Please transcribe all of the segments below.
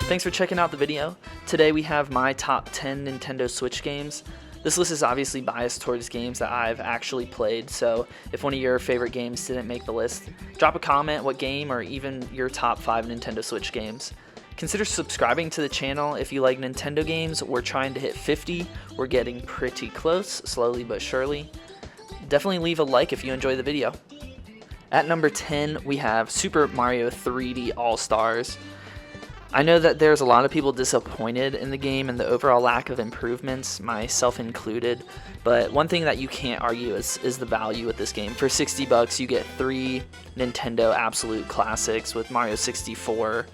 Thanks for checking out the video. Today we have my top 10 Nintendo Switch games. This list is obviously biased towards games that I've actually played, so if one of your favorite games didn't make the list, drop a comment what game or even your top 5 Nintendo Switch games. Consider subscribing to the channel if you like Nintendo games. We're trying to hit 50. We're getting pretty close, slowly but surely. Definitely leave a like if you enjoy the video. At number 10, we have Super Mario 3D All-Stars. I know that there's a lot of people disappointed in the game and the overall lack of improvements, myself included, but one thing that you can't argue is the value with this game. For 60 bucks, you get 3 Nintendo absolute classics with Mario 64.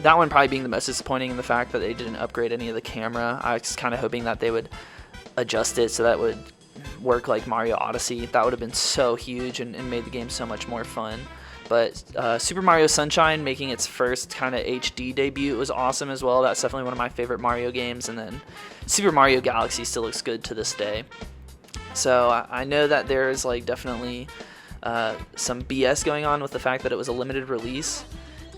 That one probably being the most disappointing in the fact that they didn't upgrade any of the camera. I was kind of hoping that they would adjust it so that would work like Mario Odyssey. That would have been so huge and made the game so much more fun. But Super Mario Sunshine making its first kind of HD debut was awesome as well. That's definitely one of my favorite Mario games. And then Super Mario Galaxy still looks good to this day. So I know that there's like definitely some BS going on with the fact that it was a limited release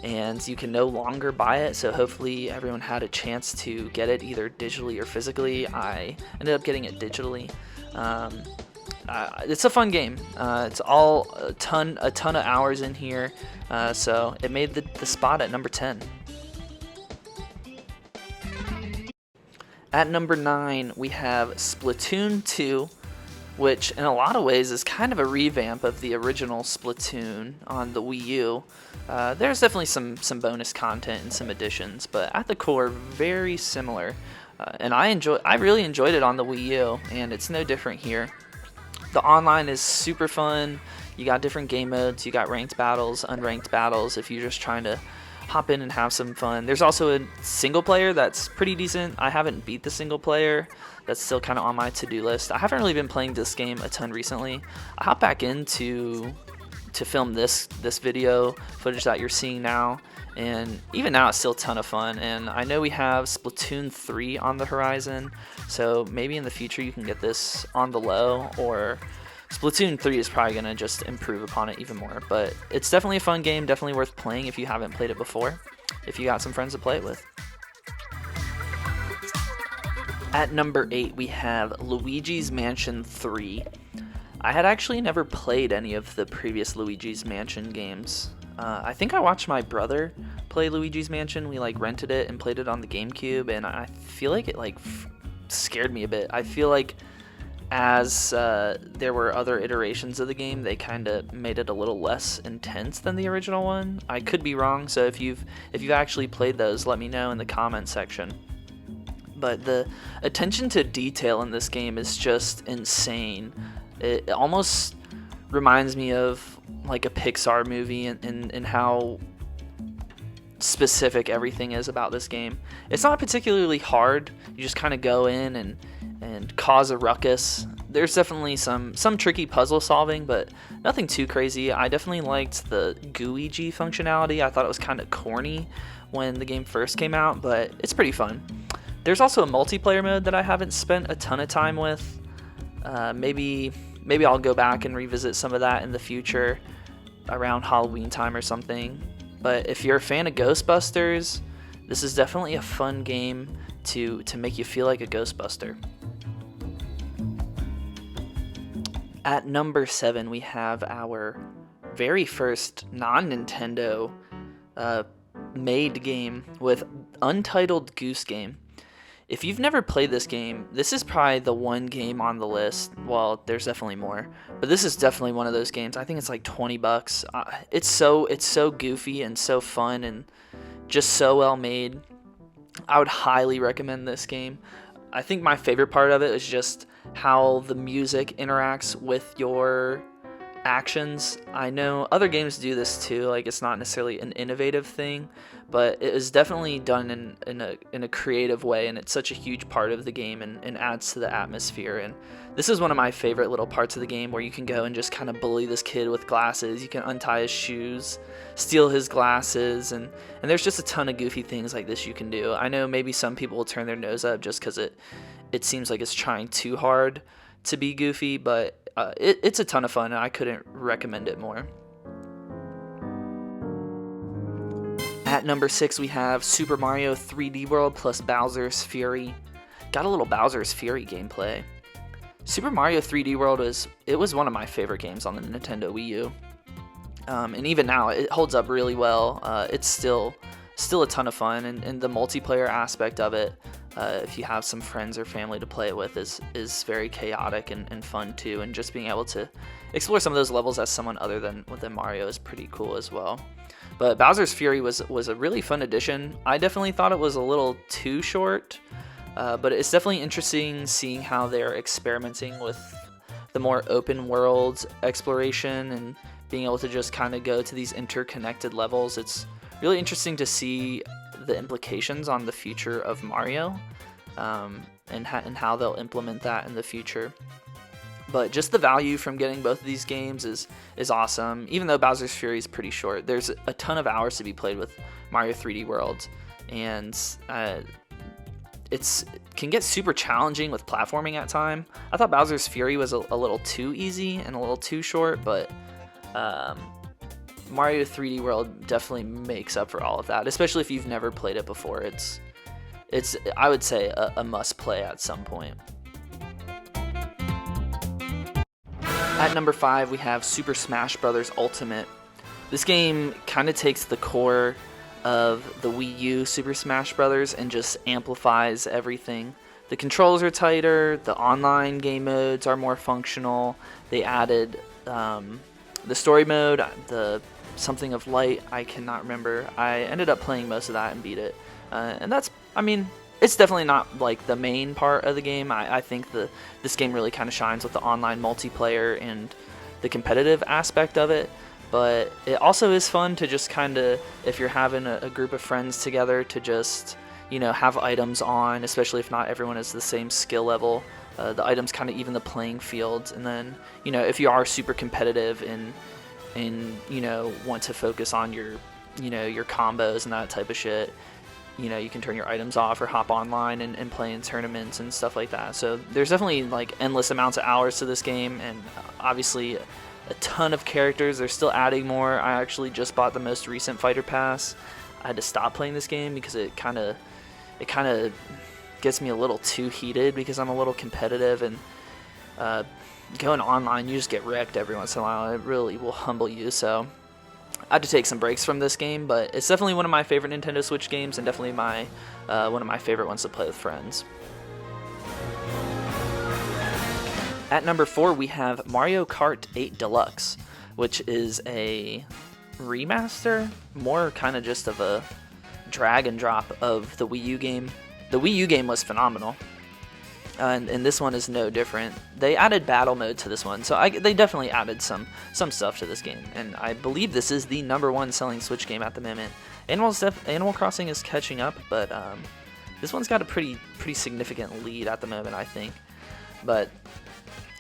and you can no longer buy it, so hopefully everyone had a chance to get it either digitally or physically. I ended up getting it digitally. It's a fun game. It's all a ton of hours in here, so it made the spot at number 10. At number 9, we have Splatoon 2, which in a lot of ways is kind of a revamp of the original Splatoon on the Wii U. There's definitely some bonus content and some additions, but at the core, very similar. And I really enjoyed it on the Wii U, and it's no different here. The online is super fun. You got different game modes. You got ranked battles, unranked battles if you're just trying to hop in and have some fun. There's also a single player that's pretty decent. I haven't beat the single player. That's still kind of on my to-do list. I haven't really been playing this game a ton recently. I hopped back in to film this video footage that you're seeing now, and even now it's still a ton of fun. And I know we have Splatoon 3 on the horizon, so maybe in the future you can get this on the low, or Splatoon 3 is probably going to just improve upon it even more. But it's definitely a fun game, definitely worth playing if you haven't played it before, if you got some friends to play it with. At number 8, we have Luigi's Mansion 3. I had actually never played any of the previous Luigi's Mansion games. I think I watched my brother play Luigi's Mansion. We rented it and played it on the GameCube, and I feel like it scared me a bit. I feel like as there were other iterations of the game, they kind of made it a little less intense than the original one. I could be wrong, so if you've actually played those, let me know in the comment section. But the attention to detail in this game is just insane. It almost reminds me of like a Pixar movie in how specific everything is about this game. It's not particularly hard. You just kind of go in and cause a ruckus. There's definitely some tricky puzzle solving, but nothing too crazy. I definitely liked the Gooigi functionality. I thought it was kind of corny when the game first came out, but it's pretty fun. There's also a multiplayer mode that I haven't spent a ton of time with. Maybe I'll go back and revisit some of that in the future around Halloween time or something. But if you're a fan of Ghostbusters, this is definitely a fun game to make you feel like a Ghostbuster. At number 7, we have our very first non-Nintendo made game with Untitled Goose game. If you've never played this game, this is probably the one game on the list. Well, there's definitely more, but this is definitely one of those games. I think it's like 20 bucks. It's so goofy and so fun and just so well made. I would highly recommend this game. I think my favorite part of it is just how the music interacts with your actions. I know other games do this too, it's not necessarily an innovative thing, but it is definitely done in a creative way, and it's such a huge part of the game and adds to the atmosphere. And this is one of my favorite little parts of the game, where you can go and just kind of bully this kid with glasses. You can untie his shoes, steal his glasses, and there's just a ton of goofy things like this you can do. I know maybe some people will turn their nose up just because it seems like it's trying too hard to be goofy, but it's a ton of fun, and I couldn't recommend it more. At number 6, we have Super Mario 3D World plus Bowser's Fury. Got a little Bowser's Fury gameplay. Super Mario 3D World was one of my favorite games on the Nintendo Wii U. And even now, it holds up really well. It's still a ton of fun, and the multiplayer aspect of it, if you have some friends or family to play it with, is very chaotic and fun too. And just being able to explore some of those levels as someone other than Mario is pretty cool as well. But Bowser's Fury was a really fun addition. I definitely thought it was a little too short, but it's definitely interesting seeing how they're experimenting with the more open world exploration and being able to just kind of go to these interconnected levels. It's really interesting to see the implications on the future of Mario, and how they'll implement that in the future. But just the value from getting both of these games is awesome. Even though Bowser's Fury is pretty short, there's a ton of hours to be played with Mario 3D World, and it can get super challenging with platforming at time. I thought Bowser's Fury was a little too easy and a little too short, but Mario 3D World definitely makes up for all of that, especially if you've never played it before. It's I would say a must play at some point. At number 5, we have Super Smash Bros. Ultimate. This game kind of takes the core of the Wii U Super Smash Bros. And just amplifies everything. The controls are tighter, the online game modes are more functional. They added the story mode, the something of light, I cannot remember. I ended up playing most of that and beat it. And it's definitely not like the main part of the game. I think this game really kind of shines with the online multiplayer and the competitive aspect of it. But it also is fun to just kind of, if you're having a group of friends together, to just, have items on, especially if not everyone is the same skill level. The items kind of even the playing field. And then, if you are super competitive and want to focus on your combos and that type of shit, you can turn your items off or hop online and play in tournaments and stuff like that. So there's definitely like endless amounts of hours to this game, and obviously a ton of characters. They're still adding more. I actually just bought the most recent Fighter Pass. I had to stop playing this game because it kind of gets me a little too heated because I'm a little competitive, and going online, you just get wrecked every once in a while. It really will humble you. So I had to take some breaks from this game, but it's definitely one of my favorite Nintendo Switch games, and definitely one of my favorite ones to play with friends. At number 4, we have Mario Kart 8 Deluxe, which is a remaster, more kind of just of a drag and drop of the Wii U game. The Wii U game was phenomenal, and this one is no different. They added battle mode to this one, so they definitely added some stuff to this game, and I believe this is the #1 selling Switch game at the moment. Animal Crossing is catching up, but this one's got a pretty significant lead at the moment, I think. But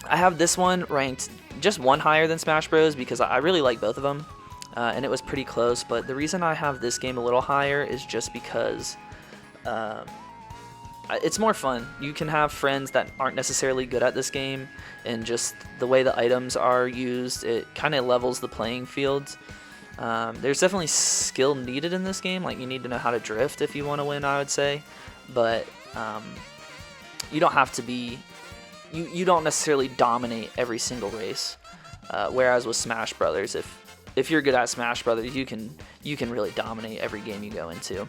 I have this one ranked just one higher than Smash Bros. Because I really like both of them, and it was pretty close. But the reason I have this game a little higher is just because it's more fun. You can have friends that aren't necessarily good at this game, and just the way the items are used, it kind of levels the playing field. There's definitely skill needed in this game. Like, you need to know how to drift if you want to win, I would say. But you don't have to be... You don't necessarily dominate every single race. Whereas with Smash Brothers, if you're good at Smash Brothers, you can really dominate every game you go into.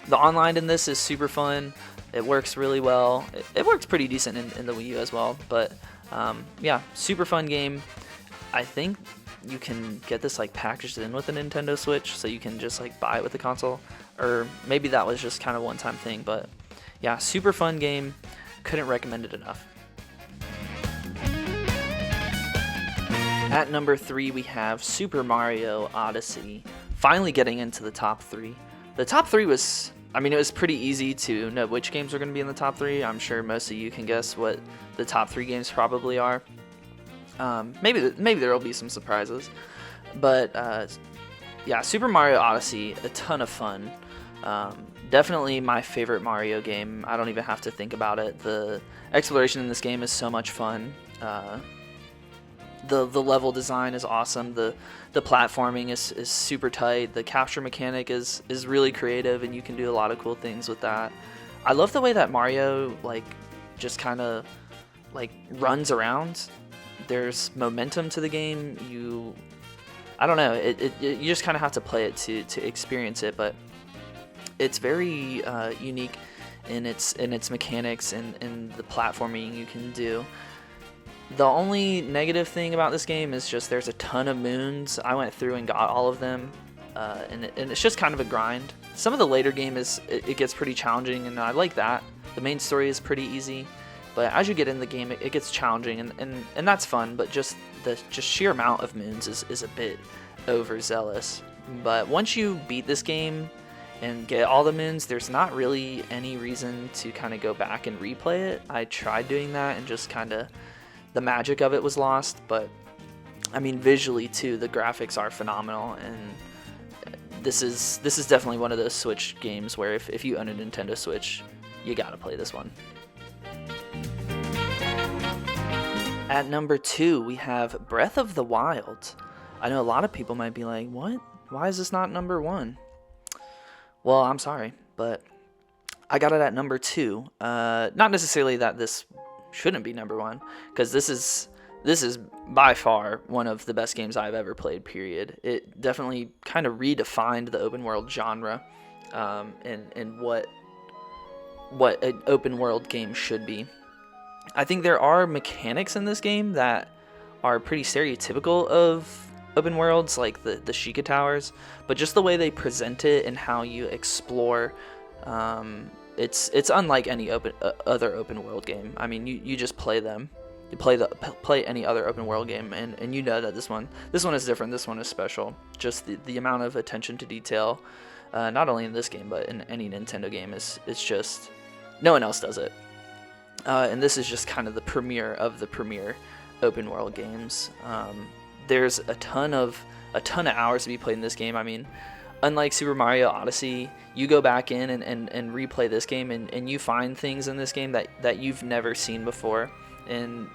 The online in this is super fun. It works really well. It works pretty decent in the Wii U as well. But yeah, super fun game. I think you can get this like packaged in with the Nintendo Switch, so you can just like buy it with the console, or maybe that was just kind of a one-time thing. But yeah, super fun game. Couldn't recommend it enough. At number 3, we have Super Mario Odyssey. Finally getting into the top 3. The top 3 was, it was pretty easy to know which games are going to be in the top 3. I'm sure most of you can guess what the top 3 games probably are. Maybe there will be some surprises. But yeah, Super Mario Odyssey, a ton of fun. Definitely my favorite Mario game. I don't even have to think about it. The exploration in this game is so much fun. the level design is awesome. The platforming is super tight. The capture mechanic is really creative, and you can do a lot of cool things with that. I love the way that Mario like just kind of like runs around. There's momentum to the game. I don't know. You just kind of have to play it to experience it, but it's very unique in its mechanics and the platforming you can do. The only negative thing about this game is just there's a ton of moons. I went through and got all of them, and it's just kind of a grind. Some of the later game it gets pretty challenging, and I like that. The main story is pretty easy, but as you get in the game, it gets challenging, and that's fun. But just the sheer amount of moons is a bit overzealous. But once you beat this game and get all the moons, there's not really any reason to kind of go back and replay it. I tried doing that, and just kind of the magic of it was lost. But I mean, visually too, the graphics are phenomenal, and this is definitely one of those Switch games where if you own a Nintendo Switch, you gotta play this one. At number 2, we have Breath of the Wild. I know a lot of people might be like, what? Why is this not number 1? Well, I'm sorry, but I got it at number 2. Not necessarily that this shouldn't be number 1, because this is by far one of the best games I've ever played, period. It definitely kind of redefined the open world genre, and what an open world game should be. I think there are mechanics in this game that are pretty stereotypical of open worlds, like the Sheikah Towers, but just the way they present it and how you explore, it's unlike any other open world game. I mean, you just play them. You play any other open world game, and you know that this one is different. This one is special. Just the amount of attention to detail, not only in this game but in any Nintendo game, it's just no one else does it. And this is just kind of the premiere of the premier open world games. There's a ton of hours to be played in this game. I mean, unlike Super Mario Odyssey, you go back in and replay this game, and you find things in this game that you've never seen before. And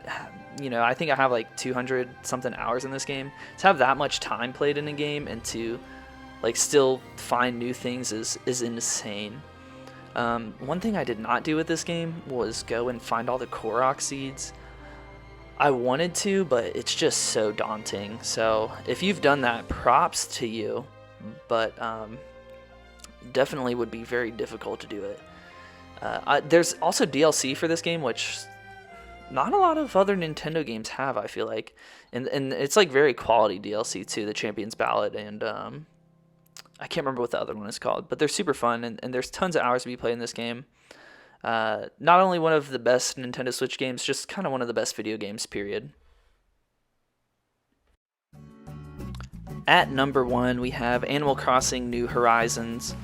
I think I have like 200 something hours in this game. To have that much time played in a game and to like still find new things is insane. One thing I did not do with this game was go and find all the Korok seeds. I wanted to, but it's just so daunting. So if you've done that, props to you, but definitely would be very difficult to do it. There's also DLC for this game, which not a lot of other Nintendo games have, I feel like, and it's like very quality DLC too. The Champions Ballad, and I can't remember what the other one is called, but they're super fun, and there's tons of hours to be played in this game. Not only one of the best Nintendo Switch games, just kind of one of the best video games, period. At number 1, we have Animal Crossing New Horizons.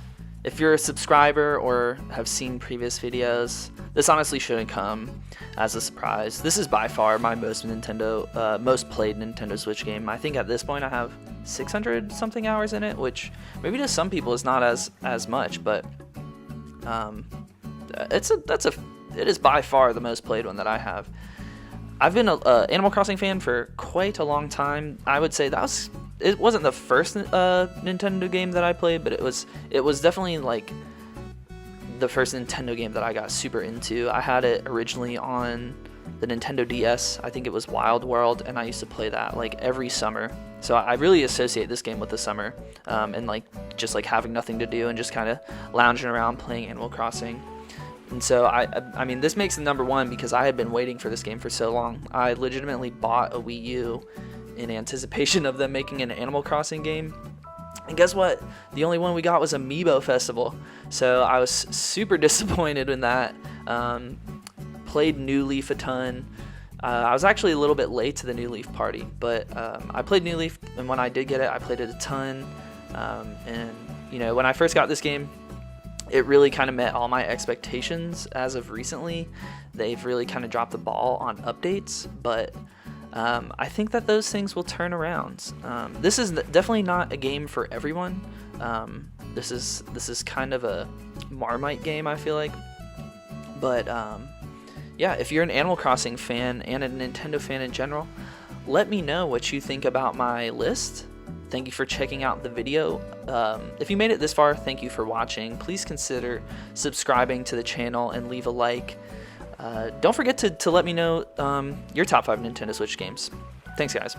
If you're a subscriber or have seen previous videos, this honestly shouldn't come as a surprise. This is by far my most played Nintendo Switch game. I think at this point I have 600 something hours in it, which maybe to some people is not as much, but it is by far the most played one that I have. I've been an Animal Crossing fan for quite a long time. I would say it wasn't the first Nintendo game that I played, but it was definitely like the first Nintendo game that I got super into. I had it originally on the Nintendo DS. I think it was Wild World, and I used to play that like every summer. So I really associate this game with the summer, and like just like having nothing to do and just kind of lounging around playing Animal Crossing. And so I mean, this makes it number 1 because I had been waiting for this game for so long. I legitimately bought a Wii U in anticipation of them making an Animal Crossing game. And guess what? The only one we got was Amiibo Festival. So I was super disappointed in that. Played New Leaf a ton. I was actually a little bit late to the New Leaf party, but I played New Leaf, and when I did get it, I played it a ton. And when I first got this game, it really kind of met all my expectations. As of recently, they've really kind of dropped the ball on updates, but I think that those things will turn around. This is definitely not a game for everyone. This is kind of a Marmite game, I feel like. But yeah, if you're an Animal Crossing fan and a Nintendo fan in general, let me know what you think about my list. Thank you for checking out the video. If you made it this far, thank you for watching. Please consider subscribing to the channel and leave a like. Don't forget to let me know your top 5 Nintendo Switch games. Thanks, guys.